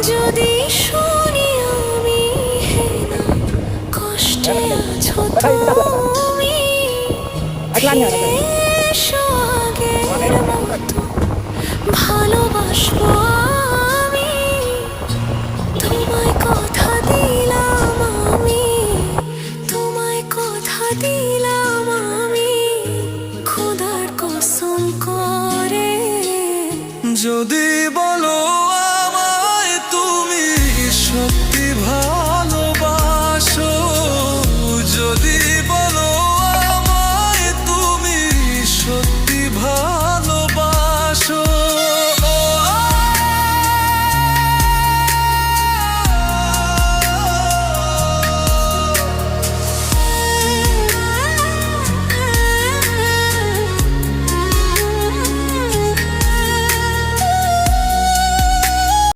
যদি শুনি আমি হেনা কষ্টে আছো তুমি ফিরে এসো আগের মতো ভালোবাসবো